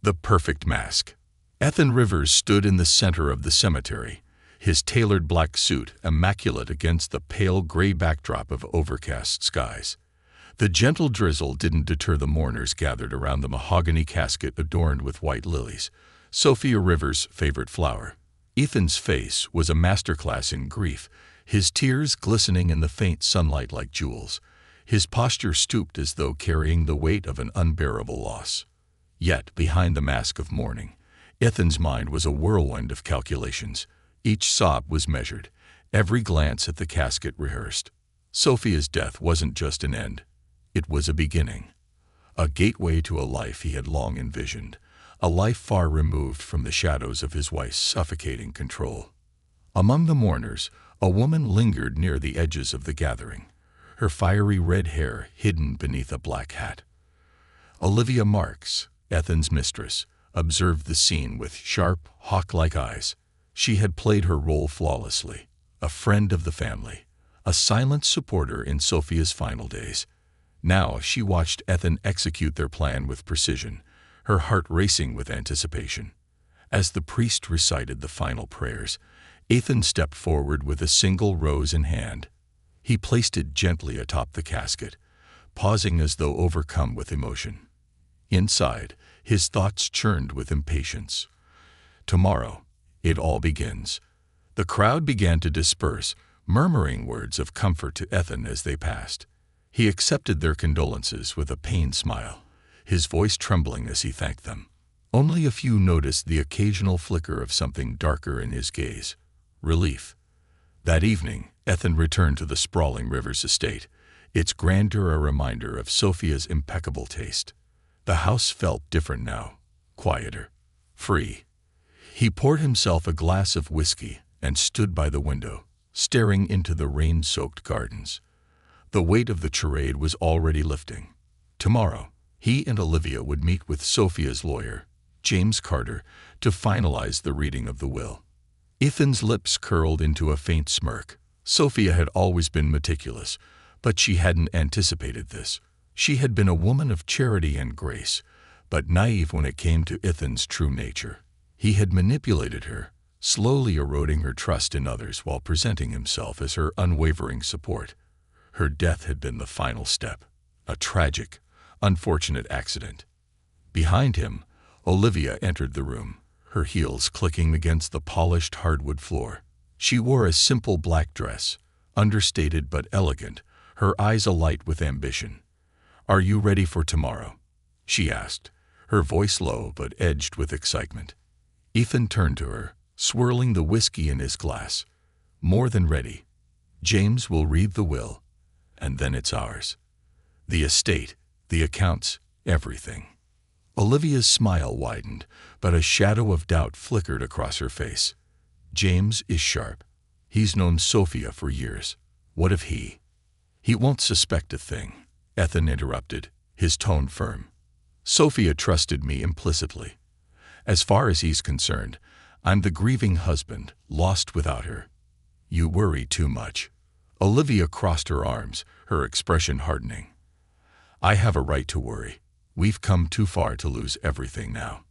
The perfect mask. Ethan Rivers stood in the center of the cemetery, his tailored black suit immaculate against the pale gray backdrop of overcast skies. The gentle drizzle didn't deter the mourners gathered around the mahogany casket adorned with white lilies, Sophia Rivers' favorite flower. Ethan's face was a masterclass in grief, his tears glistening in the faint sunlight like jewels. His posture stooped as though carrying the weight of an unbearable loss. Yet, behind the mask of mourning, Ethan's mind was a whirlwind of calculations. Each sob was measured, every glance at the casket rehearsed. Sophia's death wasn't just an end. It was a beginning, a gateway to a life he had long envisioned, a life far removed from the shadows of his wife's suffocating control. Among the mourners, a woman lingered near the edges of the gathering, her fiery red hair hidden beneath a black hat. Olivia Marks, Ethan's mistress, observed the scene with sharp, hawk-like eyes. She had played her role flawlessly, a friend of the family, a silent supporter in Sophia's final days. Now she watched Ethan execute their plan with precision, her heart racing with anticipation. As the priest recited the final prayers, Ethan stepped forward with a single rose in hand. He placed it gently atop the casket, pausing as though overcome with emotion. Inside, his thoughts churned with impatience. Tomorrow, it all begins. The crowd began to disperse, murmuring words of comfort to Ethan as they passed. He accepted their condolences with a pained smile, his voice trembling as he thanked them. Only a few noticed the occasional flicker of something darker in his gaze. Relief. That evening, Ethan returned to the sprawling Rivers estate, its grandeur a reminder of Sophia's impeccable taste. The house felt different now, quieter, free. He poured himself a glass of whiskey and stood by the window, staring into the rain-soaked gardens. The weight of the charade was already lifting. Tomorrow, he and Olivia would meet with Sophia's lawyer, James Carter, to finalize the reading of the will. Ethan's lips curled into a faint smirk. Sophia had always been meticulous, but she hadn't anticipated this. She had been a woman of charity and grace, but naive when it came to Ethan's true nature. He had manipulated her, slowly eroding her trust in others while presenting himself as her unwavering support. Her death had been the final step, a tragic, unfortunate accident. Behind him, Olivia entered the room, her heels clicking against the polished hardwood floor. She wore a simple black dress, understated but elegant, her eyes alight with ambition. "Are you ready for tomorrow?" she asked, her voice low but edged with excitement. Ethan turned to her, swirling the whiskey in his glass. "More than ready. James will read the will, and then it's ours. The estate, the accounts, everything." Olivia's smile widened, but a shadow of doubt flickered across her face. "James is sharp. He's known Sophia for years. What if he—" "He won't suspect a thing," Ethan interrupted, his tone firm. "Sophia trusted me implicitly. As far as he's concerned, I'm the grieving husband, lost without her." "You worry too much." Olivia crossed her arms, her expression hardening. "I have a right to worry. We've come too far to lose everything now."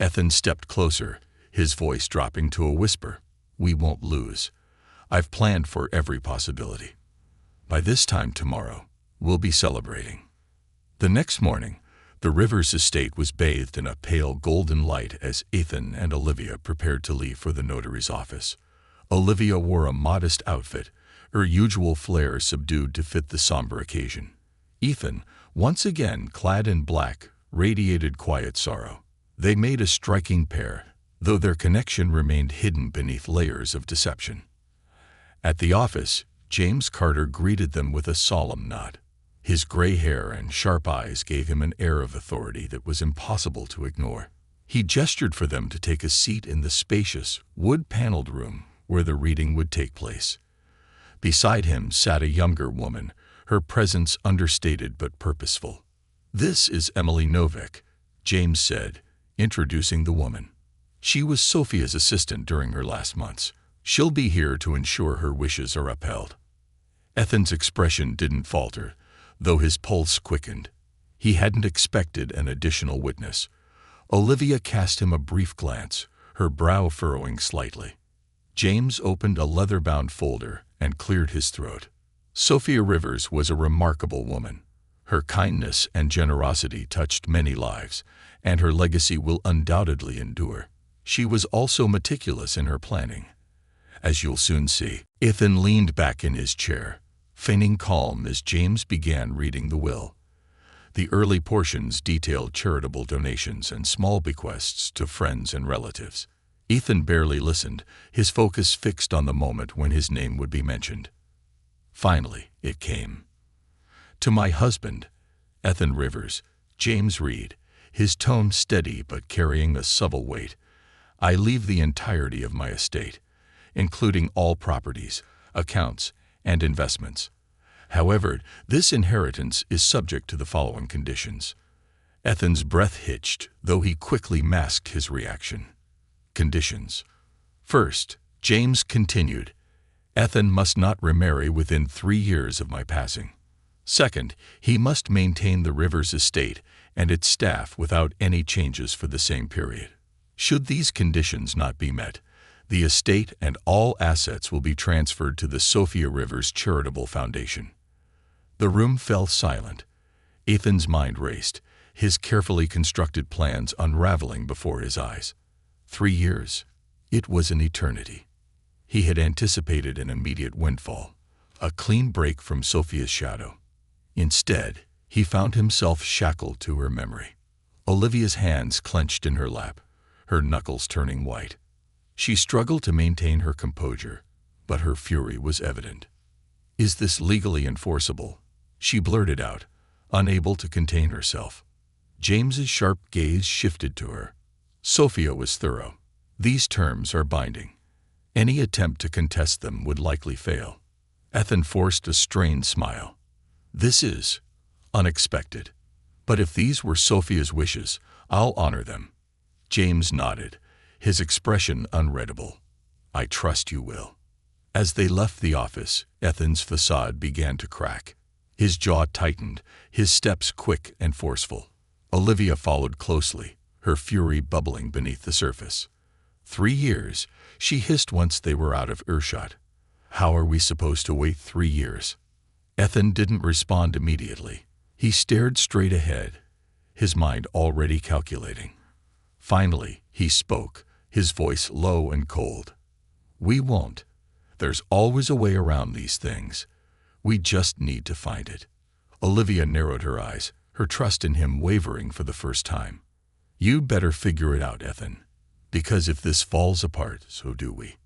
Ethan stepped closer, his voice dropping to a whisper. "We won't lose. I've planned for every possibility. By this time tomorrow, we'll be celebrating." The next morning, the Rivers estate was bathed in a pale golden light as Ethan and Olivia prepared to leave for the notary's office. Olivia wore a modest outfit, her usual flair subdued to fit the somber occasion. Ethan, once again clad in black, radiated quiet sorrow. They made a striking pair, though their connection remained hidden beneath layers of deception. At the office, James Carter greeted them with a solemn nod. His gray hair and sharp eyes gave him an air of authority that was impossible to ignore. He gestured for them to take a seat in the spacious, wood-paneled room where the reading would take place. Beside him sat a younger woman, her presence understated but purposeful. "This is Emily Novick," James said, introducing the woman. "She was Sophia's assistant during her last months. She'll be here to ensure her wishes are upheld." Ethan's expression didn't falter, though his pulse quickened. He hadn't expected an additional witness. Olivia cast him a brief glance, her brow furrowing slightly. James opened a leather-bound folder and cleared his throat. Sophia Rivers was a remarkable woman. Her kindness and generosity touched many lives, and her legacy will undoubtedly endure. She was also meticulous in her planning. As you'll soon see, Ethan leaned back in his chair, feigning calm as James began reading the will. The early portions detailed charitable donations and small bequests to friends and relatives. Ethan barely listened, his focus fixed on the moment when his name would be mentioned. Finally, it came. To my husband, Ethan Rivers, James Reed, his tone steady but carrying a subtle weight, I leave the entirety of my estate, including all properties, accounts, and investments. However, this inheritance is subject to the following conditions. Ethan's breath hitched, though he quickly masked his reaction. Conditions. First, James continued, Ethan must not remarry within 3 years of my passing. Second, he must maintain the Rivers estate and its staff without any changes for the same period. Should these conditions not be met, the estate and all assets will be transferred to the Sophia Rivers Charitable Foundation. The room fell silent. Ethan's mind raced, his carefully constructed plans unraveling before his eyes. 3 years. It was an eternity. He had anticipated an immediate windfall, a clean break from Sophia's shadow. Instead, he found himself shackled to her memory. Olivia's hands clenched in her lap, her knuckles turning white. She struggled to maintain her composure, but her fury was evident. Is this legally enforceable? She blurted out, unable to contain herself. James's sharp gaze shifted to her. Sophia was thorough. These terms are binding. Any attempt to contest them would likely fail. Ethan forced a strained smile. This is unexpected. But if these were Sophia's wishes, I'll honor them. James nodded, his expression unreadable. I trust you will. As they left the office, Ethan's facade began to crack. His jaw tightened, his steps quick and forceful. Olivia followed closely, her fury bubbling beneath the surface. 3 years, she hissed once they were out of earshot. How are we supposed to wait 3 years? Ethan didn't respond immediately. He stared straight ahead, his mind already calculating. Finally, he spoke, his voice low and cold. We won't. There's always a way around these things. We just need to find it. Olivia narrowed her eyes, her trust in him wavering for the first time. You better figure it out, Ethan. Because if this falls apart, so do we.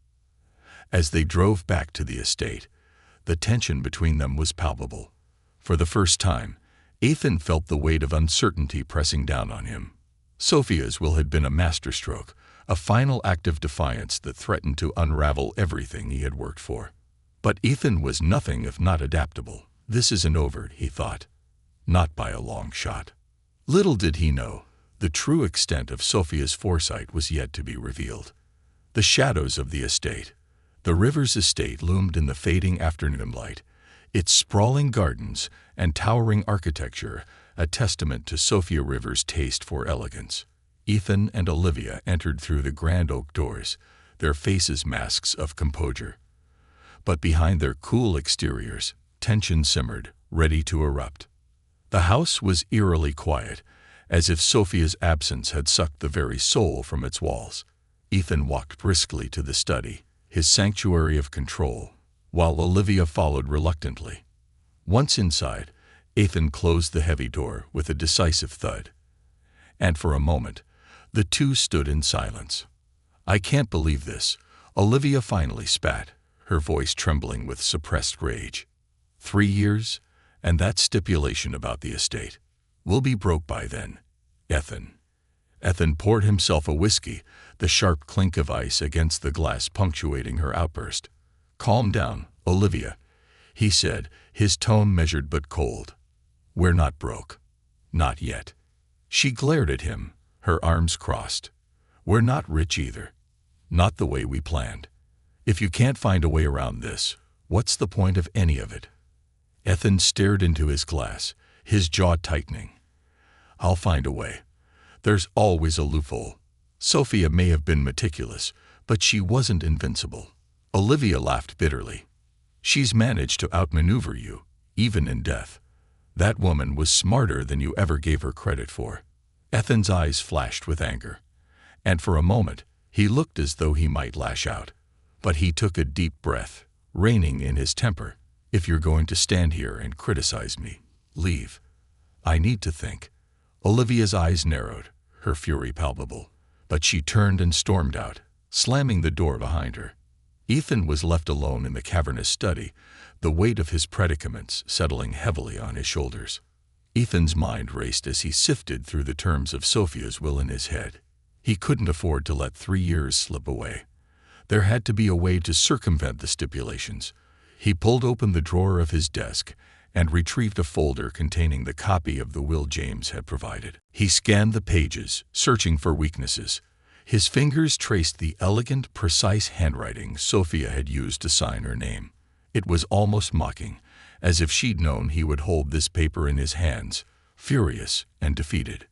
As they drove back to the estate, the tension between them was palpable. For the first time, Ethan felt the weight of uncertainty pressing down on him. Sophia's will had been a masterstroke, a final act of defiance that threatened to unravel everything he had worked for. But Ethan was nothing if not adaptable. This isn't over, he thought. Not by a long shot. Little did he know, the true extent of Sophia's foresight was yet to be revealed. The shadows of the estate. The Rivers estate loomed in the fading afternoon light, its sprawling gardens and towering architecture a testament to Sophia Rivers' taste for elegance. Ethan and Olivia entered through the grand oak doors, their faces masks of composure. But behind their cool exteriors, tension simmered, ready to erupt. The house was eerily quiet, as if Sophia's absence had sucked the very soul from its walls. Ethan walked briskly to the study, his sanctuary of control, while Olivia followed reluctantly. Once inside, Ethan closed the heavy door with a decisive thud. And for a moment, the two stood in silence. I can't believe this, Olivia finally spat, her voice trembling with suppressed rage. 3 years, and that stipulation about the estate. We'll be broke by then, Ethan. Ethan poured himself a whiskey, the sharp clink of ice against the glass punctuating her outburst. Calm down, Olivia, he said, his tone measured but cold. We're not broke. Not yet. She glared at him, her arms crossed. We're not rich either. Not the way we planned. If you can't find a way around this, what's the point of any of it? Ethan stared into his glass, his jaw tightening. I'll find a way. There's always a loophole. Sophia may have been meticulous, but she wasn't invincible. Olivia laughed bitterly. She's managed to outmaneuver you, even in death. That woman was smarter than you ever gave her credit for. Ethan's eyes flashed with anger, and for a moment he looked as though he might lash out. But he took a deep breath, reining in his temper. If you're going to stand here and criticize me, leave. I need to think. Olivia's eyes narrowed, her fury palpable, but she turned and stormed out, slamming the door behind her. Ethan was left alone in the cavernous study, the weight of his predicaments settling heavily on his shoulders. Ethan's mind raced as he sifted through the terms of Sophia's will in his head. He couldn't afford to let 3 years slip away. There had to be a way to circumvent the stipulations. He pulled open the drawer of his desk and retrieved a folder containing the copy of the will James had provided. He scanned the pages, searching for weaknesses. His fingers traced the elegant, precise handwriting Sophia had used to sign her name. It was almost mocking, as if she'd known he would hold this paper in his hands, furious and defeated.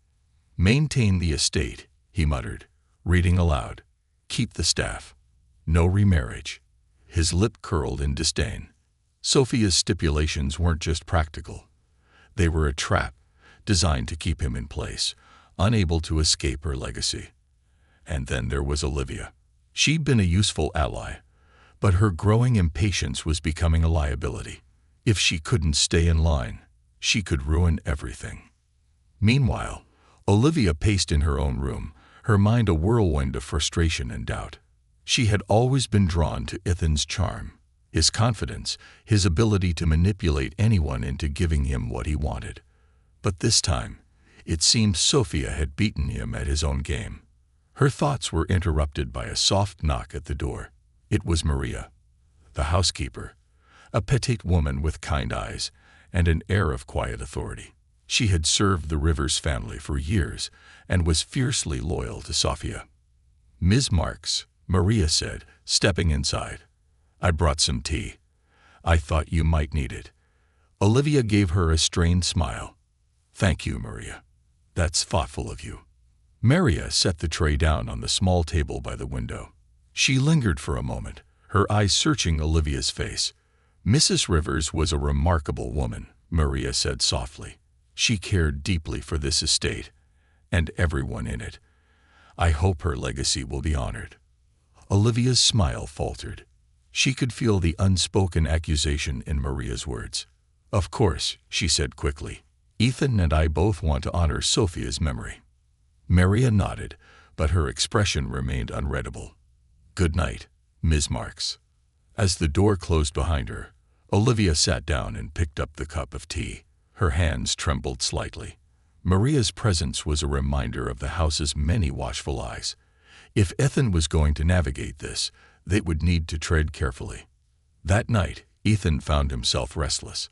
"Maintain the estate," he muttered, reading aloud. "Keep the staff. No remarriage." His lip curled in disdain. Sophia's stipulations weren't just practical. They were a trap, designed to keep him in place, unable to escape her legacy. And then there was Olivia. She'd been a useful ally, but her growing impatience was becoming a liability. If she couldn't stay in line, she could ruin everything. Meanwhile, Olivia paced in her own room, her mind a whirlwind of frustration and doubt. She had always been drawn to Ethan's charm, his confidence, his ability to manipulate anyone into giving him what he wanted. But this time, it seemed Sophia had beaten him at his own game. Her thoughts were interrupted by a soft knock at the door. It was Maria, the housekeeper, a petite woman with kind eyes and an air of quiet authority. She had served the Rivers family for years and was fiercely loyal to Sophia. "Ms. Marks," Maria said, stepping inside. "I brought some tea. I thought you might need it." Olivia gave her a strained smile. "Thank you, Maria. That's thoughtful of you." Maria set the tray down on the small table by the window. She lingered for a moment, her eyes searching Olivia's face. "Mrs. Rivers was a remarkable woman," Maria said softly. "She cared deeply for this estate and everyone in it. I hope her legacy will be honored." Olivia's smile faltered. She could feel the unspoken accusation in Maria's words. "Of course," she said quickly. "Ethan and I both want to honor Sophia's memory." Maria nodded, but her expression remained unreadable. "Good night, Ms. Marks." As the door closed behind her, Olivia sat down and picked up the cup of tea. Her hands trembled slightly. Maria's presence was a reminder of the house's many watchful eyes. If Ethan was going to navigate this, they would need to tread carefully. That night, Ethan found himself restless.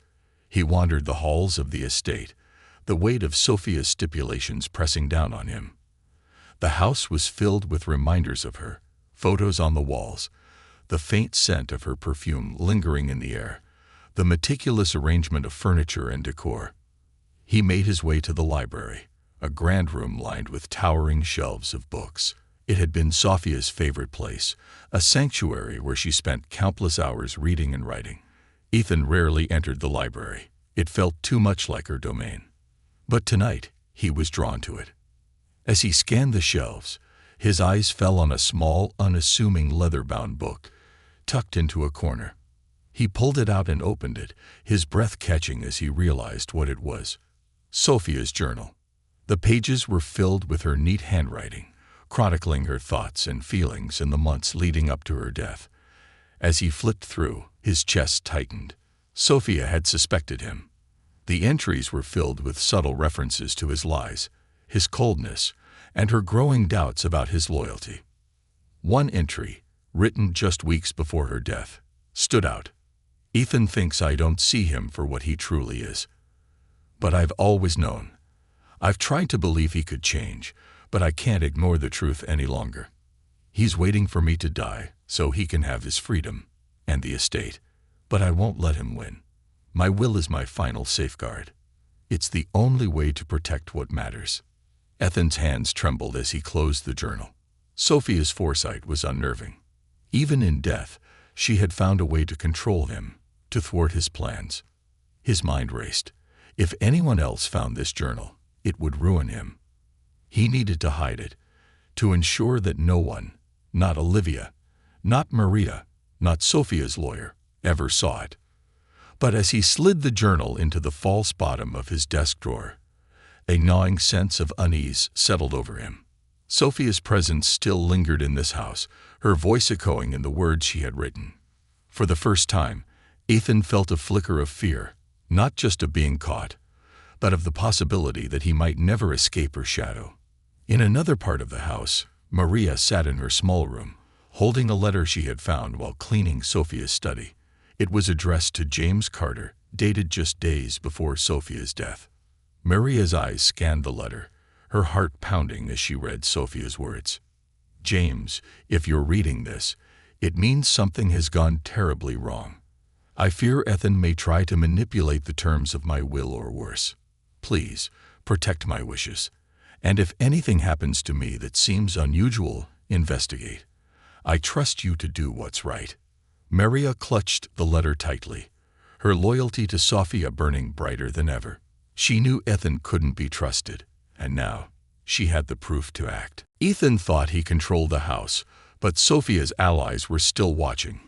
He wandered the halls of the estate, the weight of Sophia's stipulations pressing down on him. The house was filled with reminders of her, photos on the walls, the faint scent of her perfume lingering in the air, the meticulous arrangement of furniture and decor. He made his way to the library, a grand room lined with towering shelves of books. It had been Sophia's favorite place, a sanctuary where she spent countless hours reading and writing. Ethan rarely entered the library. It felt too much like her domain. But tonight, he was drawn to it. As he scanned the shelves, his eyes fell on a small, unassuming leather-bound book, tucked into a corner. He pulled it out and opened it, his breath catching as he realized what it was. Sophia's journal. The pages were filled with her neat handwriting, chronicling her thoughts and feelings in the months leading up to her death. As he flipped through, his chest tightened. Sophia had suspected him. The entries were filled with subtle references to his lies, his coldness, and her growing doubts about his loyalty. One entry, written just weeks before her death, stood out. "Ethan thinks I don't see him for what he truly is. But I've always known. I've tried to believe he could change, but I can't ignore the truth any longer. He's waiting for me to die so he can have his freedom and the estate, but I won't let him win. My will is my final safeguard. It's the only way to protect what matters." Ethan's hands trembled as he closed the journal. Sophia's foresight was unnerving. Even in death, she had found a way to control him, to thwart his plans. His mind raced. If anyone else found this journal, it would ruin him. He needed to hide it, to ensure that no one, not Olivia, not Maria, not Sophia's lawyer, ever saw it. But as he slid the journal into the false bottom of his desk drawer, a gnawing sense of unease settled over him. Sophia's presence still lingered in this house, her voice echoing in the words she had written. For the first time, Ethan felt a flicker of fear, not just of being caught, but of the possibility that he might never escape her shadow. In another part of the house, Maria sat in her small room, holding a letter she had found while cleaning Sophia's study. It was addressed to James Carter, dated just days before Sophia's death. Maria's eyes scanned the letter, her heart pounding as she read Sophia's words. James, if you're reading this, it means something has gone terribly wrong. I fear Ethan may try to manipulate the terms of my will or worse. Please, protect my wishes. And if anything happens to me that seems unusual, investigate. I trust you to do what's right. Maria clutched the letter tightly, her loyalty to Sophia burning brighter than ever. She knew Ethan couldn't be trusted, and now she had the proof to act. Ethan thought he controlled the house, but Sophia's allies were still watching,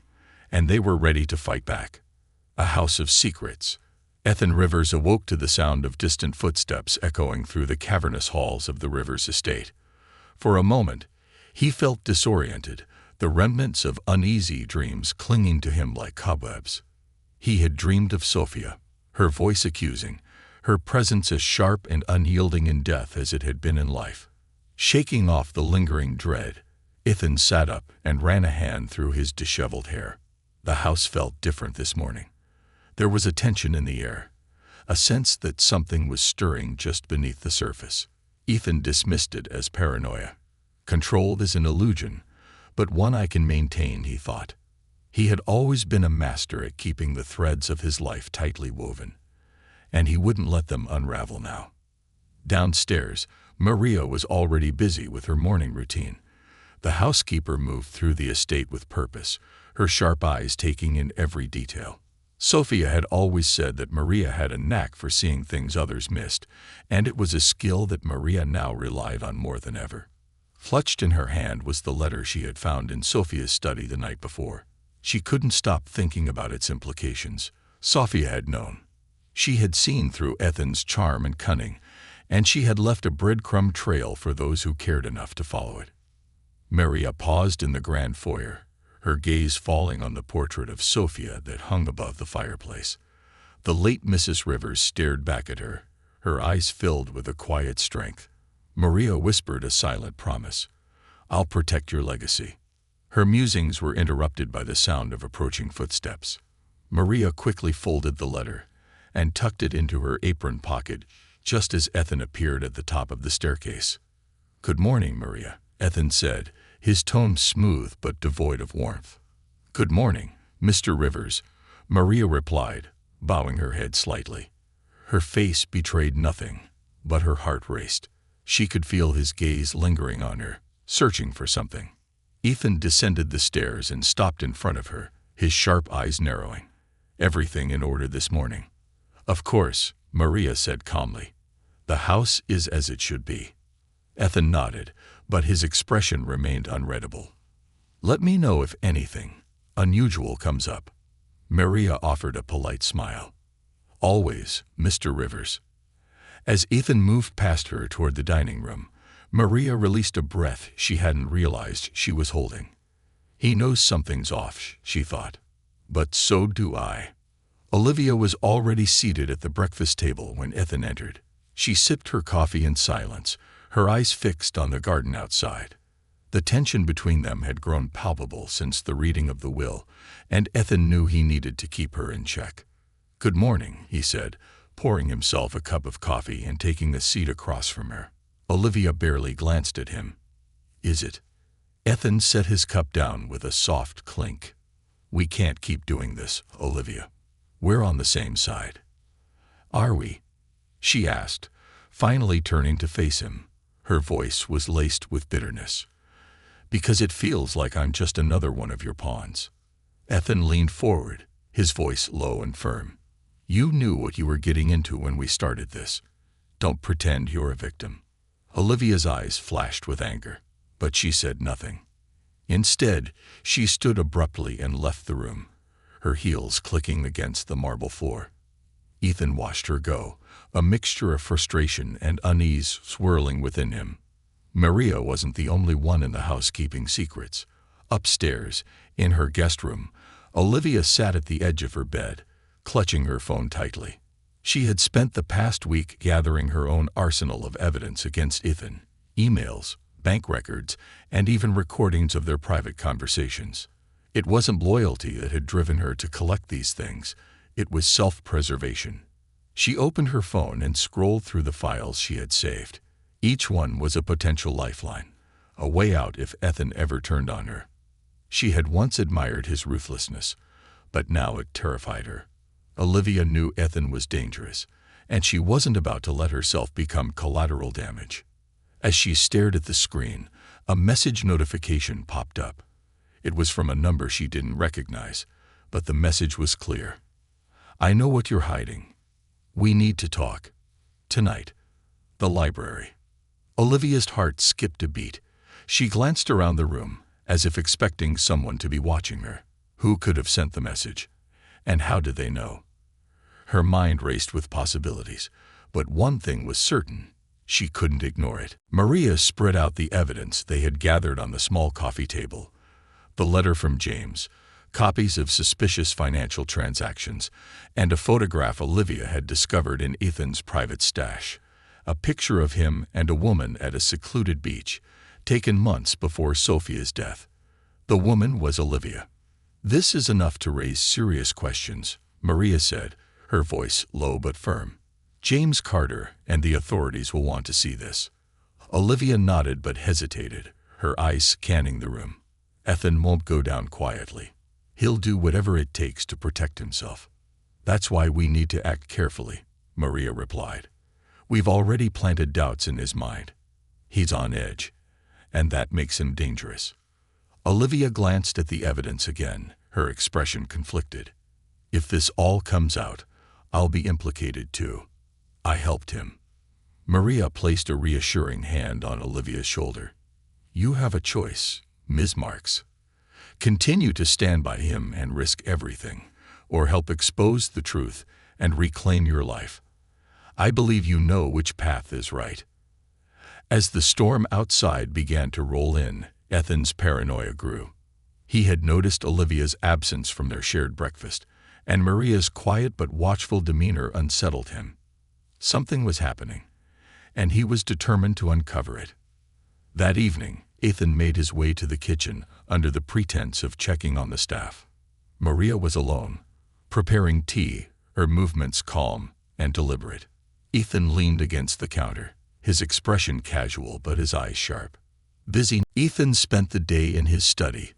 and they were ready to fight back. A house of secrets. Ethan Rivers awoke to the sound of distant footsteps echoing through the cavernous halls of the Rivers estate. For a moment, he felt disoriented, the remnants of uneasy dreams clinging to him like cobwebs. He had dreamed of Sophia, her voice accusing, her presence as sharp and unyielding in death as it had been in life. Shaking off the lingering dread, Ethan sat up and ran a hand through his disheveled hair. The house felt different this morning. There was a tension in the air, a sense that something was stirring just beneath the surface. Ethan dismissed it as paranoia. Controlled is an illusion, but one I can maintain, he thought. He had always been a master at keeping the threads of his life tightly woven, and he wouldn't let them unravel now. Downstairs, Maria was already busy with her morning routine. The housekeeper moved through the estate with purpose, her sharp eyes taking in every detail. Sophia had always said that Maria had a knack for seeing things others missed, and it was a skill that Maria now relied on more than ever. Clutched in her hand was the letter she had found in Sophia's study the night before. She couldn't stop thinking about its implications. Sophia had known. She had seen through Ethan's charm and cunning, and she had left a breadcrumb trail for those who cared enough to follow it. Maria paused in the grand foyer, her gaze falling on the portrait of Sophia that hung above the fireplace. The late Mrs. Rivers stared back at her, her eyes filled with a quiet strength. Maria whispered a silent promise. I'll protect your legacy. Her musings were interrupted by the sound of approaching footsteps. Maria quickly folded the letter and tucked it into her apron pocket just as Ethan appeared at the top of the staircase. Good morning, Maria, Ethan said, his tone smooth but devoid of warmth. Good morning, Mr. Rivers, Maria replied, bowing her head slightly. Her face betrayed nothing, but her heart raced. She could feel his gaze lingering on her, searching for something. Ethan descended the stairs and stopped in front of her, his sharp eyes narrowing. Everything in order this morning. Of course, Maria said calmly. The house is as it should be. Ethan nodded, but his expression remained unreadable. Let me know if anything unusual comes up. Maria offered a polite smile. Always, Mr. Rivers. As Ethan moved past her toward the dining room, Maria released a breath she hadn't realized she was holding. He knows something's off, she thought. But so do I. Olivia was already seated at the breakfast table when Ethan entered. She sipped her coffee in silence, her eyes fixed on the garden outside. The tension between them had grown palpable since the reading of the will, and Ethan knew he needed to keep her in check. Good morning, he said, pouring himself a cup of coffee and taking a seat across from her. Olivia barely glanced at him. Is it? Ethan set his cup down with a soft clink. We can't keep doing this, Olivia. We're on the same side. Are we? She asked, finally turning to face him, Her voice was laced with bitterness. "Because it feels like I'm just another one of your pawns." Ethan leaned forward, his voice low and firm. "You knew what you were getting into when we started this. Don't pretend you're a victim." Olivia's eyes flashed with anger, but she said nothing. Instead, she stood abruptly and left the room, her heels clicking against the marble floor. Ethan watched her go, a mixture of frustration and unease swirling within him. Maria wasn't the only one in the house keeping secrets. Upstairs, in her guest room, Olivia sat at the edge of her bed, clutching her phone tightly. She had spent the past week gathering her own arsenal of evidence against Ethan: emails, bank records, and even recordings of their private conversations. It wasn't loyalty that had driven her to collect these things. It was self-preservation. She opened her phone and scrolled through the files she had saved. Each one was a potential lifeline, a way out if Ethan ever turned on her. She had once admired his ruthlessness, but now it terrified her. Olivia knew Ethan was dangerous, and she wasn't about to let herself become collateral damage. As she stared at the screen, a message notification popped up. It was from a number she didn't recognize, but the message was clear. "I know what you're hiding. We need to talk. Tonight. The library." Olivia's heart skipped a beat. She glanced around the room, as if expecting someone to be watching her. Who could have sent the message? And how did they know? Her mind raced with possibilities, but one thing was certain: she couldn't ignore it. Maria spread out the evidence they had gathered on the small coffee table. The letter from James, copies of suspicious financial transactions, and a photograph Olivia had discovered in Ethan's private stash. A picture of him and a woman at a secluded beach, taken months before Sophia's death. The woman was Olivia. "This is enough to raise serious questions," Maria said, her voice low but firm. "James Carter and the authorities will want to see this." Olivia nodded but hesitated, her eyes scanning the room. "Ethan won't go down quietly. He'll do whatever it takes to protect himself." "That's why we need to act carefully," Maria replied. "We've already planted doubts in his mind. He's on edge, and that makes him dangerous." Olivia glanced at the evidence again, her expression conflicted. "If this all comes out, I'll be implicated too. I helped him." Maria placed a reassuring hand on Olivia's shoulder. "You have a choice, Ms. Marks. Continue to stand by him and risk everything, or help expose the truth and reclaim your life. I believe you know which path is right." As the storm outside began to roll in, Ethan's paranoia grew. He had noticed Olivia's absence from their shared breakfast, and Maria's quiet but watchful demeanor unsettled him. Something was happening, and he was determined to uncover it. That evening, Ethan made his way to the kitchen under the pretense of checking on the staff. Maria was alone, preparing tea, her movements calm and deliberate. Ethan leaned against the counter, his expression casual but his eyes sharp. Busy, Ethan spent the day in his study,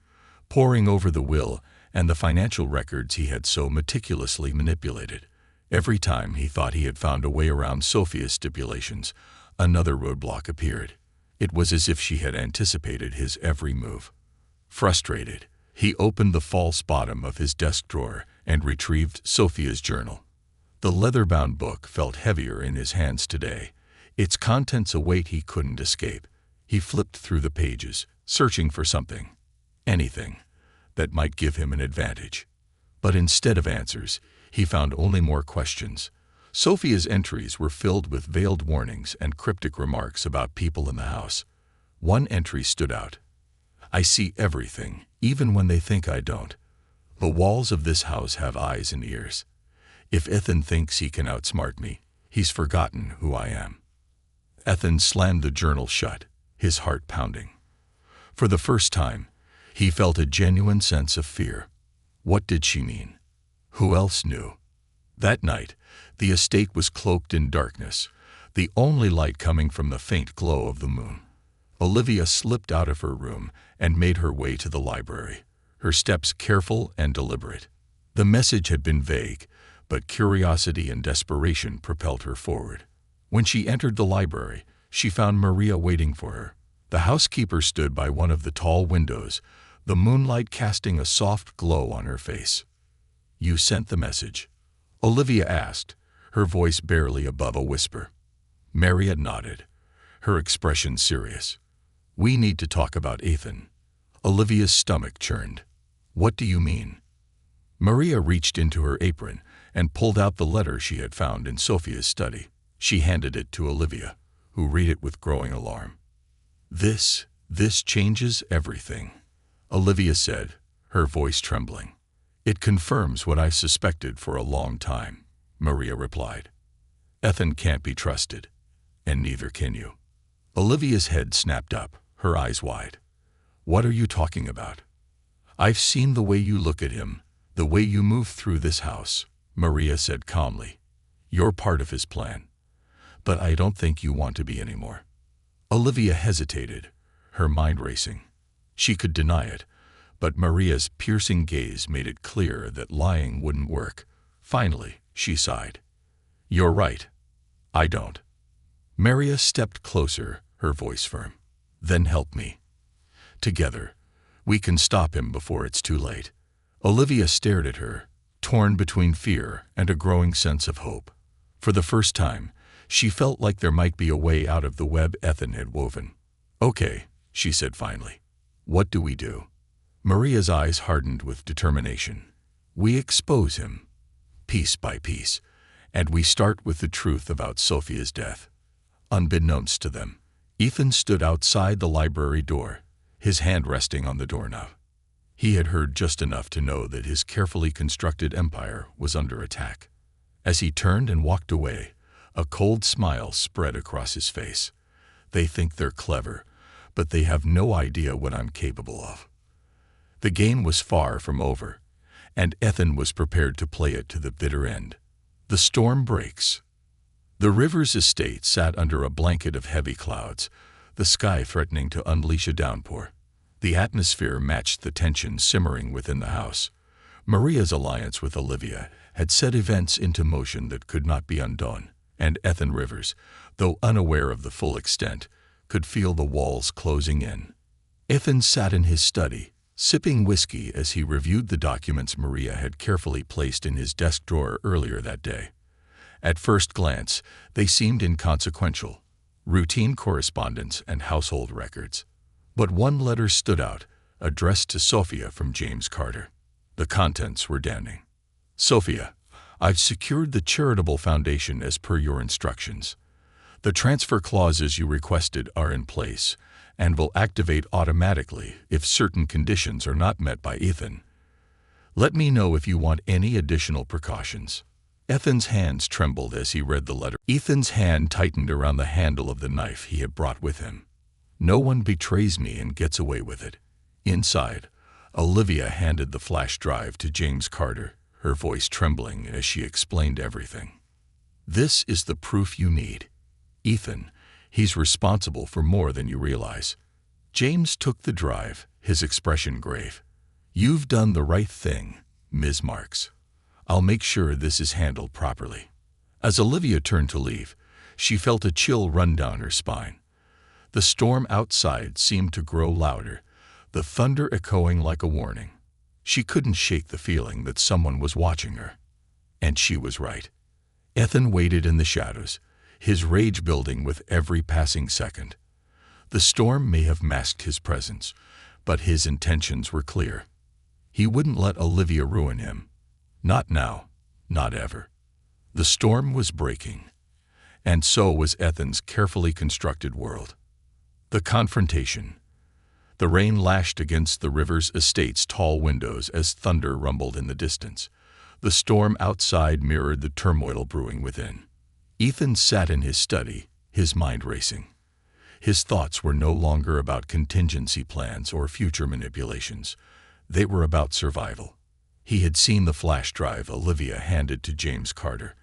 poring over the will and the financial records he had so meticulously manipulated. Every time he thought he had found a way around Sophia's stipulations, another roadblock appeared. It was as if she had anticipated his every move. Frustrated, he opened the false bottom of his desk drawer and retrieved Sophia's journal. The leather-bound book felt heavier in his hands today, its contents a weight he couldn't escape. He flipped through the pages, searching for something, anything, that might give him an advantage. But instead of answers, he found only more questions. Sophia's entries were filled with veiled warnings and cryptic remarks about people in the house. One entry stood out. "I see everything, even when they think I don't. The walls of this house have eyes and ears. If Ethan thinks he can outsmart me, he's forgotten who I am." Ethan slammed the journal shut, his heart pounding. For the first time, he felt a genuine sense of fear. What did she mean? Who else knew? That night, the estate was cloaked in darkness, the only light coming from the faint glow of the moon. Olivia slipped out of her room and made her way to the library, her steps careful and deliberate. The message had been vague, but curiosity and desperation propelled her forward. When she entered the library, she found Maria waiting for her. The housekeeper stood by one of the tall windows, the moonlight casting a soft glow on her face. "You sent the message?" Olivia asked, her voice barely above a whisper. Maria nodded, her expression serious. "We need to talk about Ethan." Olivia's stomach churned. "What do you mean?" Maria reached into her apron and pulled out the letter she had found in Sophia's study. She handed it to Olivia, who read it with growing alarm. This changes everything," Olivia said, her voice trembling. "It confirms what I've suspected for a long time," Maria replied. "Ethan can't be trusted, and neither can you." Olivia's head snapped up, her eyes wide. "What are you talking about?" "I've seen the way you look at him, the way you move through this house," Maria said calmly. "You're part of his plan. But I don't think you want to be anymore." Olivia hesitated, her mind racing. She could deny it, but Maria's piercing gaze made it clear that lying wouldn't work. Finally, she sighed. "You're right. I don't." Maria stepped closer, her voice firm. "Then help me. Together, we can stop him before it's too late." Olivia stared at her, torn between fear and a growing sense of hope. For the first time, she felt like there might be a way out of the web Ethan had woven. "Okay," she said finally. "What do we do?" Maria's eyes hardened with determination. "We expose him, piece by piece, and we start with the truth about Sophia's death." Unbeknownst to them, Ethan stood outside the library door, his hand resting on the doorknob. He had heard just enough to know that his carefully constructed empire was under attack. As he turned and walked away, a cold smile spread across his face. "They think they're clever, but they have no idea what I'm capable of." The game was far from over, and Ethan was prepared to play it to the bitter end. The storm breaks. The Rivers estate sat under a blanket of heavy clouds, the sky threatening to unleash a downpour. The atmosphere matched the tension simmering within the house. Maria's alliance with Olivia had set events into motion that could not be undone, and Ethan Rivers, though unaware of the full extent, could feel the walls closing in. Ethan sat in his study, sipping whiskey as he reviewed the documents Maria had carefully placed in his desk drawer earlier that day. At first glance, they seemed inconsequential, routine correspondence and household records. But one letter stood out, addressed to Sophia from James Carter. The contents were damning. "Sophia, I've secured the charitable foundation as per your instructions. The transfer clauses you requested are in place and will activate automatically if certain conditions are not met by Ethan. Let me know if you want any additional precautions." Ethan's hands trembled as he read the letter. Ethan's hand tightened around the handle of the knife he had brought with him. "No one betrays me and gets away with it." Inside, Olivia handed the flash drive to James Carter, her voice trembling as she explained everything. "This is the proof you need. Ethan, he's responsible for more than you realize." James took the drive, his expression grave. "You've done the right thing, Ms. Marks. I'll make sure this is handled properly." As Olivia turned to leave, she felt a chill run down her spine. The storm outside seemed to grow louder, the thunder echoing like a warning. She couldn't shake the feeling that someone was watching her. And she was right. Ethan waited in the shadows, his rage building with every passing second. The storm may have masked his presence, but his intentions were clear. He wouldn't let Olivia ruin him. Not now, not ever. The storm was breaking, and so was Ethan's carefully constructed world. The confrontation. The rain lashed against the Rivers estate's tall windows as thunder rumbled in the distance. The storm outside mirrored the turmoil brewing within. Ethan sat in his study, his mind racing. His thoughts were no longer about contingency plans or future manipulations. They were about survival. He had seen the flash drive Olivia handed to James Carter,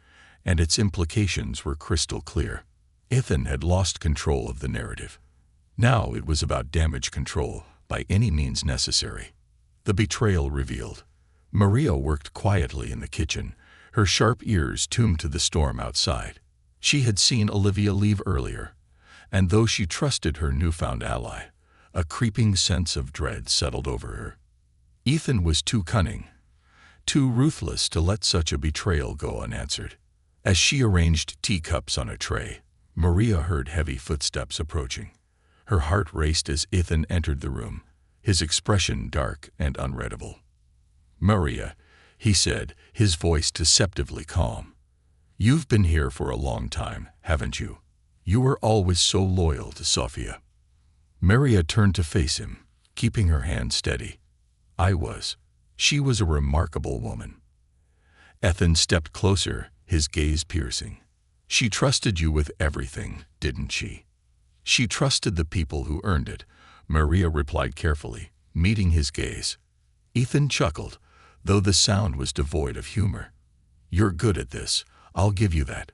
and its implications were crystal clear. Ethan had lost control of the narrative. Now it was about damage control, by any means necessary. The betrayal revealed. Maria worked quietly in the kitchen, her sharp ears tuned to the storm outside. She had seen Olivia leave earlier, and though she trusted her newfound ally, a creeping sense of dread settled over her. Ethan was too cunning, too ruthless to let such a betrayal go unanswered. As she arranged teacups on a tray, Maria heard heavy footsteps approaching. Her heart raced as Ethan entered the room, his expression dark and unreadable. "Maria," he said, his voice deceptively calm. "You've been here for a long time, haven't you? You were always so loyal to Sofia." Maria turned to face him, keeping her hand steady. "I was. She was a remarkable woman." Ethan stepped closer, his gaze piercing. "She trusted you with everything, didn't she?" "She trusted the people who earned it," Maria replied carefully, meeting his gaze. Ethan chuckled, though the sound was devoid of humor. "You're good at this, I'll give you that.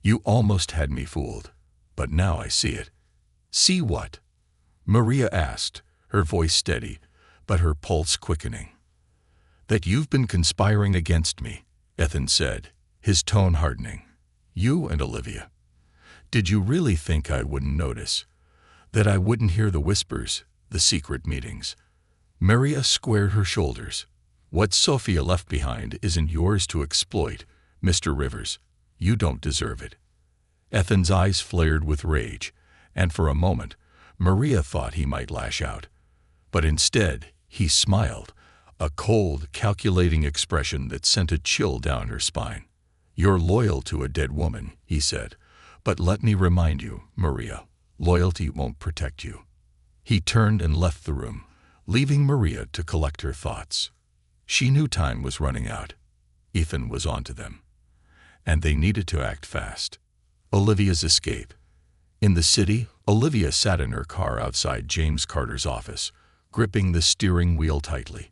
You almost had me fooled, but now I see it." "See what?" Maria asked, her voice steady, but her pulse quickening. "That you've been conspiring against me," Ethan said, his tone hardening. "You and Olivia. Did you really think I wouldn't notice? That I wouldn't hear the whispers, the secret meetings?" Maria squared her shoulders. "What Sofia left behind isn't yours to exploit, Mr. Rivers. You don't deserve it." Ethan's eyes flared with rage, and for a moment, Maria thought he might lash out. But instead, he smiled, a cold, calculating expression that sent a chill down her spine. "You're loyal to a dead woman," he said, "but let me remind you, Maria, loyalty won't protect you." He turned and left the room, leaving Maria to collect her thoughts. She knew time was running out. Ethan was onto them, and they needed to act fast. Olivia's escape. In the city, Olivia sat in her car outside James Carter's office, gripping the steering wheel tightly.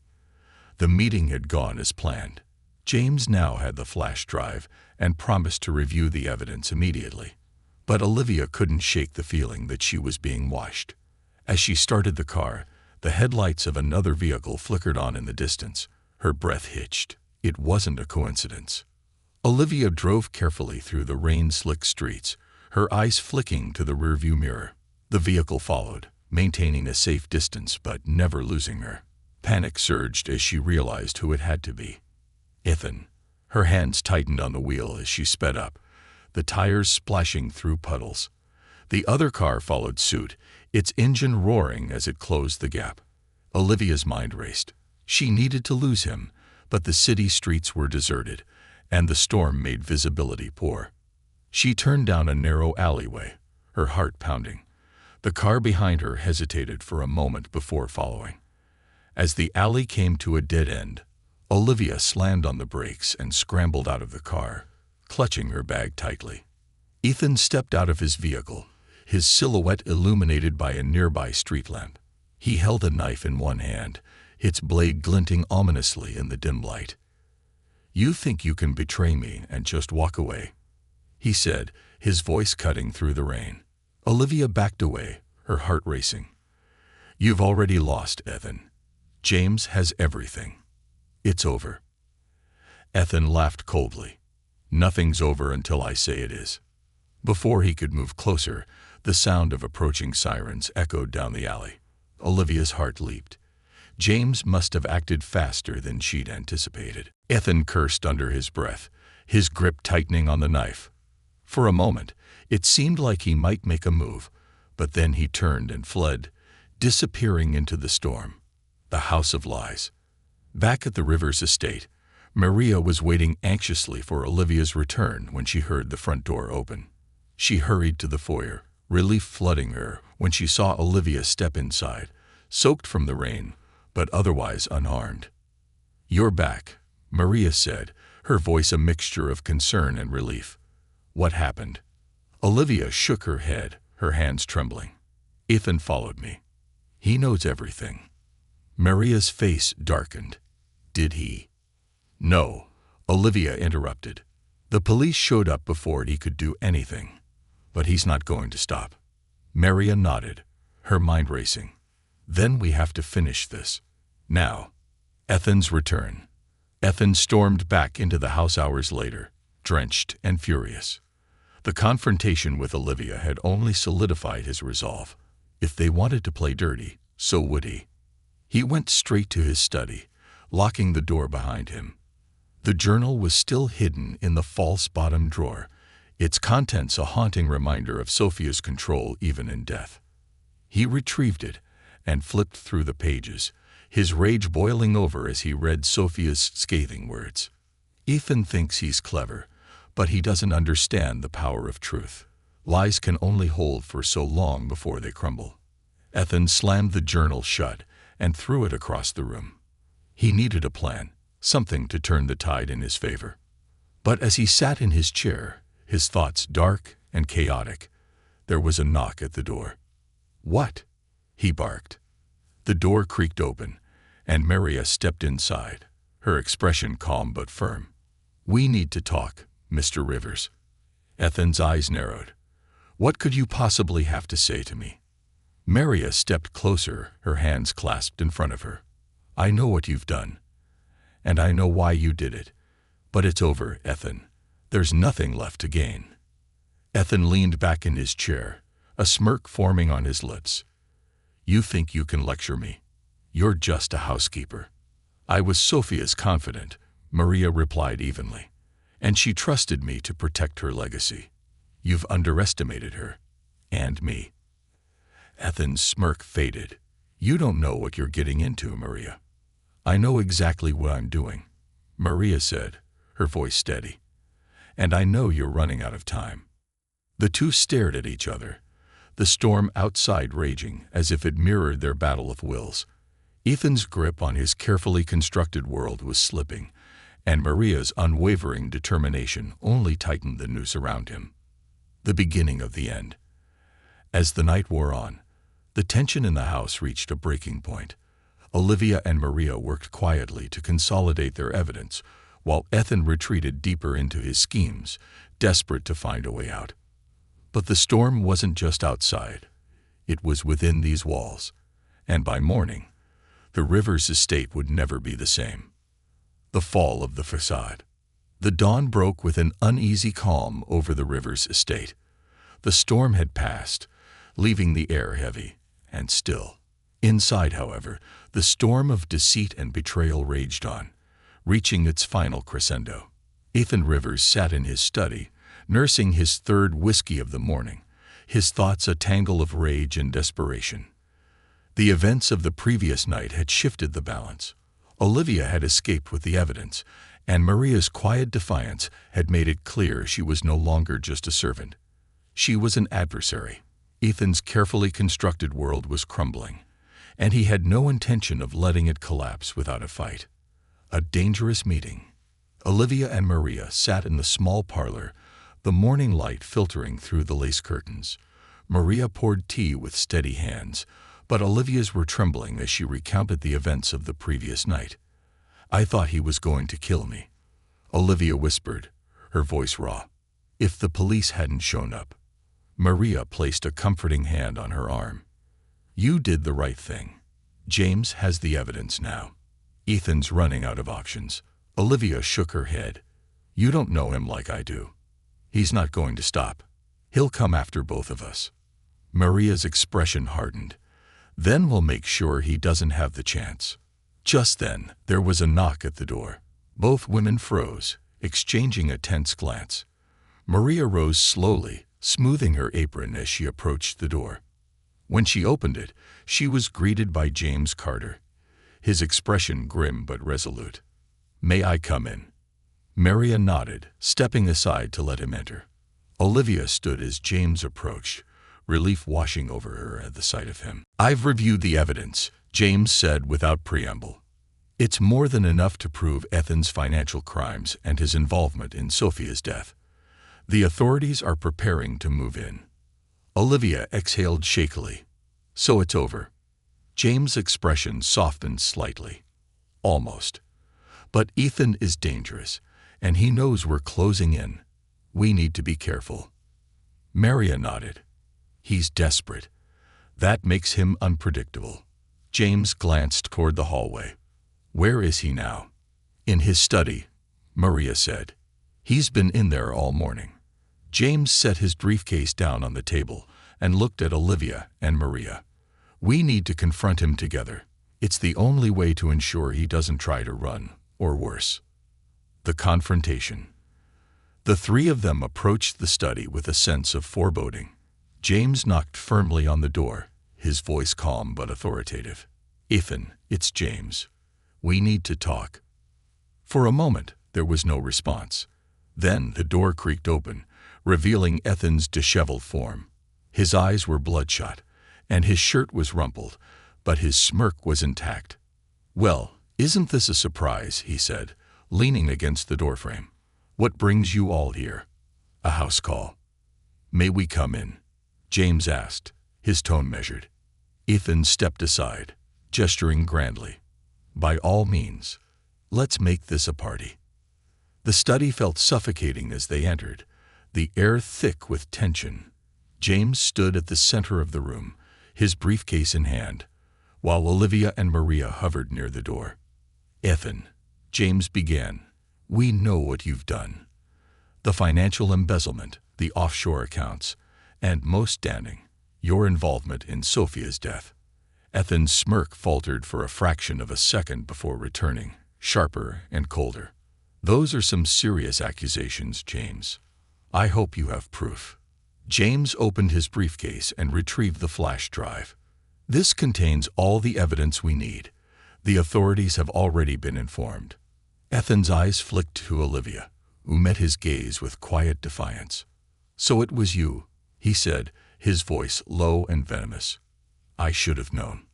The meeting had gone as planned. James now had the flash drive and promised to review the evidence immediately. But Olivia couldn't shake the feeling that she was being watched. As she started the car, the headlights of another vehicle flickered on in the distance. Her breath hitched. It wasn't a coincidence. Olivia drove carefully through the rain-slicked streets, her eyes flicking to the rearview mirror. The vehicle followed, maintaining a safe distance but never losing her. Panic surged as she realized who it had to be. Ethan. Her hands tightened on the wheel as she sped up, the tires splashing through puddles. The other car followed suit, its engine roaring as it closed the gap. Olivia's mind raced. She needed to lose him, but the city streets were deserted, and the storm made visibility poor. She turned down a narrow alleyway, her heart pounding. The car behind her hesitated for a moment before following. As the alley came to a dead end, Olivia slammed on the brakes and scrambled out of the car, clutching her bag tightly. Ethan stepped out of his vehicle, his silhouette illuminated by a nearby street lamp. He held a knife in one hand, its blade glinting ominously in the dim light. "You think you can betray me and just walk away?" he said, his voice cutting through the rain. Olivia backed away, her heart racing. "You've already lost, Ethan. James has everything. It's over." Ethan laughed coldly. "Nothing's over until I say it is." Before he could move closer, the sound of approaching sirens echoed down the alley. Olivia's heart leaped. James must have acted faster than she'd anticipated. Ethan cursed under his breath, his grip tightening on the knife. For a moment, it seemed like he might make a move, but then he turned and fled, disappearing into the storm. The house of lies. Back at the Rivers estate, Maria was waiting anxiously for Olivia's return when she heard the front door open. She hurried to the foyer, relief flooding her when she saw Olivia step inside, soaked from the rain, but otherwise unharmed. "You're back," Maria said, her voice a mixture of concern and relief. "What happened?" Olivia shook her head, her hands trembling. "Ethan followed me. He knows everything." Maria's face darkened. "Did he?" "No," Olivia interrupted. "The police showed up before he could do anything. But he's not going to stop." Maria nodded, her mind racing. "Then we have to finish this. Now." Ethan's return. Ethan stormed back into the house hours later, drenched and furious. The confrontation with Olivia had only solidified his resolve. If they wanted to play dirty, so would he. He went straight to his study, locking the door behind him. The journal was still hidden in the false bottom drawer, its contents a haunting reminder of Sophia's control even in death. He retrieved it and flipped through the pages, his rage boiling over as he read Sophia's scathing words. Ethan thinks he's clever, but he doesn't understand the power of truth. Lies can only hold for so long before they crumble. Ethan slammed the journal shut and threw it across the room. He needed a plan, something to turn the tide in his favor. But as he sat in his chair, his thoughts dark and chaotic, there was a knock at the door. "What?" he barked. The door creaked open, and Maria stepped inside, her expression calm but firm. "We need to talk, Mr. Rivers." Ethan's eyes narrowed. "What could you possibly have to say to me?" Maria stepped closer, her hands clasped in front of her. "I know what you've done, and I know why you did it. But it's over, Ethan. There's nothing left to gain." Ethan leaned back in his chair, a smirk forming on his lips. "You think you can lecture me? You're just a housekeeper." "I was Sophia's confidant," Maria replied evenly, "and she trusted me to protect her legacy. You've underestimated her, and me." Ethan's smirk faded. "You don't know what you're getting into, Maria." "I know exactly what I'm doing," Maria said, her voice steady. "And I know you're running out of time." The two stared at each other, the storm outside raging as if it mirrored their battle of wills. Ethan's grip on his carefully constructed world was slipping, and Maria's unwavering determination only tightened the noose around him. The beginning of the end. As the night wore on, the tension in the house reached a breaking point. Olivia and Maria worked quietly to consolidate their evidence, while Ethan retreated deeper into his schemes, desperate to find a way out. But the storm wasn't just outside. It was within these walls, and by morning, the Rivers estate would never be the same. The fall of the facade. The dawn broke with an uneasy calm over the Rivers estate. The storm had passed, leaving the air heavy and still. Inside, however, the storm of deceit and betrayal raged on, reaching its final crescendo. Ethan Rivers sat in his study, nursing his third whiskey of the morning, his thoughts a tangle of rage and desperation. The events of the previous night had shifted the balance. Olivia had escaped with the evidence, and Maria's quiet defiance had made it clear she was no longer just a servant. She was an adversary. Ethan's carefully constructed world was crumbling, and he had no intention of letting it collapse without a fight. A dangerous meeting. Olivia and Maria sat in the small parlor, the morning light filtering through the lace curtains. Maria poured tea with steady hands, but Olivia's were trembling as she recounted the events of the previous night. "I thought he was going to kill me," Olivia whispered, her voice raw. "If the police hadn't shown up." Maria placed a comforting hand on her arm. "You did the right thing. James has the evidence now. Ethan's running out of options." Olivia shook her head. "You don't know him like I do. He's not going to stop. He'll come after both of us." Maria's expression hardened. "Then we'll make sure he doesn't have the chance." Just then, there was a knock at the door. Both women froze, exchanging a tense glance. Maria rose slowly, smoothing her apron as she approached the door. When she opened it, she was greeted by James Carter, his expression grim but resolute. "May I come in?" Maria nodded, stepping aside to let him enter. Olivia stood as James approached, relief washing over her at the sight of him. "I've reviewed the evidence," James said without preamble. "It's more than enough to prove Ethan's financial crimes and his involvement in Sophia's death. The authorities are preparing to move in." Olivia exhaled shakily. "So it's over." James' expression softened slightly. "Almost. But Ethan is dangerous, and he knows we're closing in. We need to be careful." Maria nodded. "He's desperate. That makes him unpredictable." James glanced toward the hallway. "Where is he now?" "In his study," Maria said. "He's been in there all morning." James set his briefcase down on the table and looked at Olivia and Maria. We need to confront him together. It's the only way to ensure he doesn't try to run, or worse. The confrontation. The three of them approached the study with a sense of foreboding. James knocked firmly on the door, his voice calm but authoritative. "Ethan, it's James. We need to talk." For a moment, there was no response. Then the door creaked open, revealing Ethan's disheveled form. His eyes were bloodshot, and his shirt was rumpled, but his smirk was intact. "Well, isn't this a surprise?" he said, leaning against the doorframe. "What brings you all here?" "A house call." "May we come in?" James asked, his tone measured. Ethan stepped aside, gesturing grandly. "By all means. Let's make this a party." The study felt suffocating as they entered, the air thick with tension. James stood at the center of the room, his briefcase in hand, while Olivia and Maria hovered near the door. "Ethan," James began, "we know what you've done. The financial embezzlement, the offshore accounts, and most damning, your involvement in Sophia's death." Ethan's smirk faltered for a fraction of a second before returning, sharper and colder. "Those are some serious accusations, James. I hope you have proof." James opened his briefcase and retrieved the flash drive. "This contains all the evidence we need. The authorities have already been informed." Ethan's eyes flicked to Olivia, who met his gaze with quiet defiance. "So it was you," he said, his voice low and venomous. "I should have known."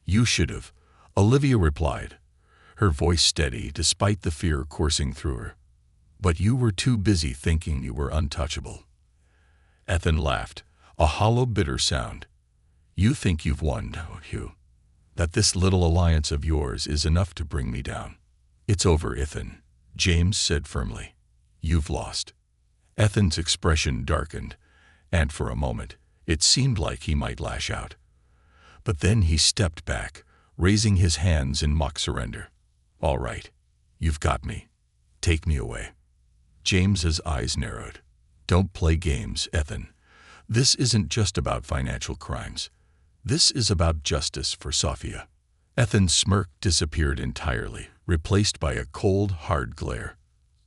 "You should have," Olivia replied, her voice steady despite the fear coursing through her. "But you were too busy thinking you were untouchable." Ethan laughed, a hollow, bitter sound. "You think you've won, don't you? That this little alliance of yours is enough to bring me down." "It's over, Ethan," James said firmly. "You've lost." Ethan's expression darkened, and for a moment, it seemed like he might lash out. But then he stepped back, raising his hands in mock surrender. "All right, you've got me. Take me away." James's eyes narrowed. "Don't play games, Ethan. This isn't just about financial crimes. This is about justice for Sophia." Ethan's smirk disappeared entirely, replaced by a cold, hard glare.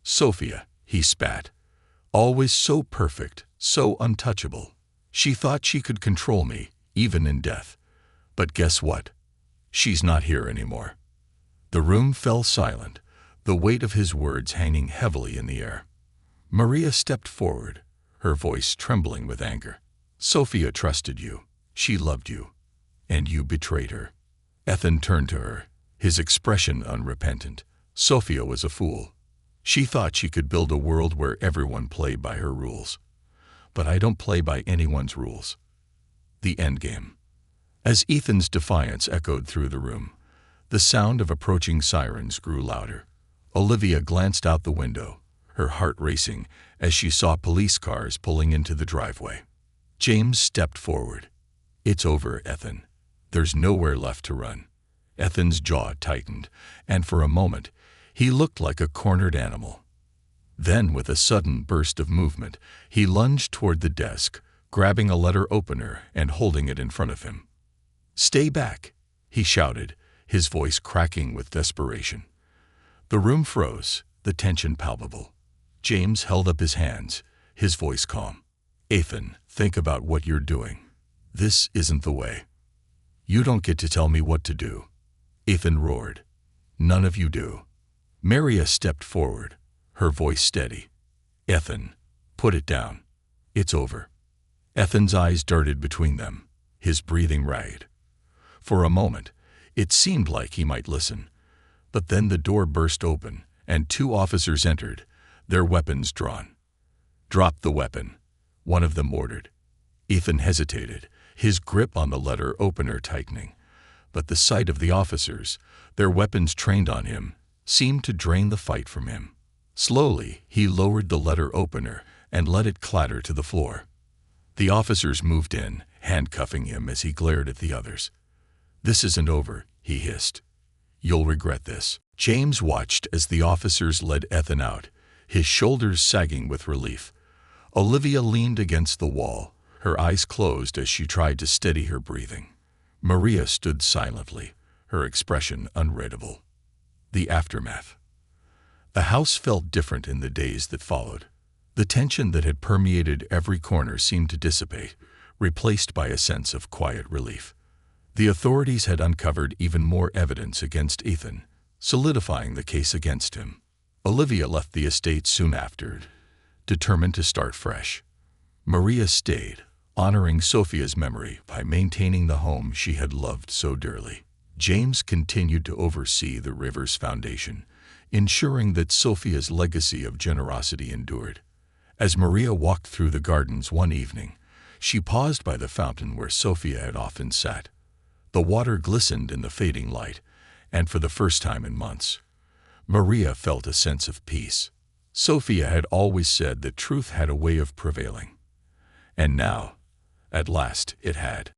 "Sophia," he spat. "Always so perfect, so untouchable. She thought she could control me, even in death. But guess what? She's not here anymore." The room fell silent, the weight of his words hanging heavily in the air. Maria stepped forward, her voice trembling with anger. "Sophia trusted you. She loved you. And you betrayed her." Ethan turned to her, his expression unrepentant. "Sophia was a fool. She thought she could build a world where everyone played by her rules. But I don't play by anyone's rules." The endgame. As Ethan's defiance echoed through the room, the sound of approaching sirens grew louder. Olivia glanced out the window, her heart racing as she saw police cars pulling into the driveway. James stepped forward. "It's over, Ethan. There's nowhere left to run." Ethan's jaw tightened, and for a moment, he looked like a cornered animal. Then, with a sudden burst of movement, he lunged toward the desk, grabbing a letter opener and holding it in front of him. "Stay back," he shouted, his voice cracking with desperation. The room froze, the tension palpable. James held up his hands, his voice calm. "Ethan, think about what you're doing. This isn't the way." "You don't get to tell me what to do," Ethan roared. "None of you do." Maria stepped forward, her voice steady. "Ethan, put it down. It's over." Ethan's eyes darted between them, his breathing ragged. For a moment, it seemed like he might listen. But then the door burst open, and 2 officers entered, their weapons drawn. "Drop the weapon," one of them ordered. Ethan hesitated, his grip on the letter opener tightening. But the sight of the officers, their weapons trained on him, seemed to drain the fight from him. Slowly, he lowered the letter opener and let it clatter to the floor. The officers moved in, handcuffing him as he glared at the others. "This isn't over," he hissed. "You'll regret this." James watched as the officers led Ethan out, his shoulders sagging with relief. Olivia leaned against the wall, her eyes closed as she tried to steady her breathing. Maria stood silently, her expression unreadable. The aftermath. The house felt different in the days that followed. The tension that had permeated every corner seemed to dissipate, replaced by a sense of quiet relief. The authorities had uncovered even more evidence against Ethan, solidifying the case against him. Olivia left the estate soon after, determined to start fresh. Maria stayed, honoring Sophia's memory by maintaining the home she had loved so dearly. James continued to oversee the Rivers Foundation, ensuring that Sophia's legacy of generosity endured. As Maria walked through the gardens one evening, she paused by the fountain where Sophia had often sat. The water glistened in the fading light, and for the first time in months, Maria felt a sense of peace. Sophia had always said that truth had a way of prevailing. And now, at last, it had.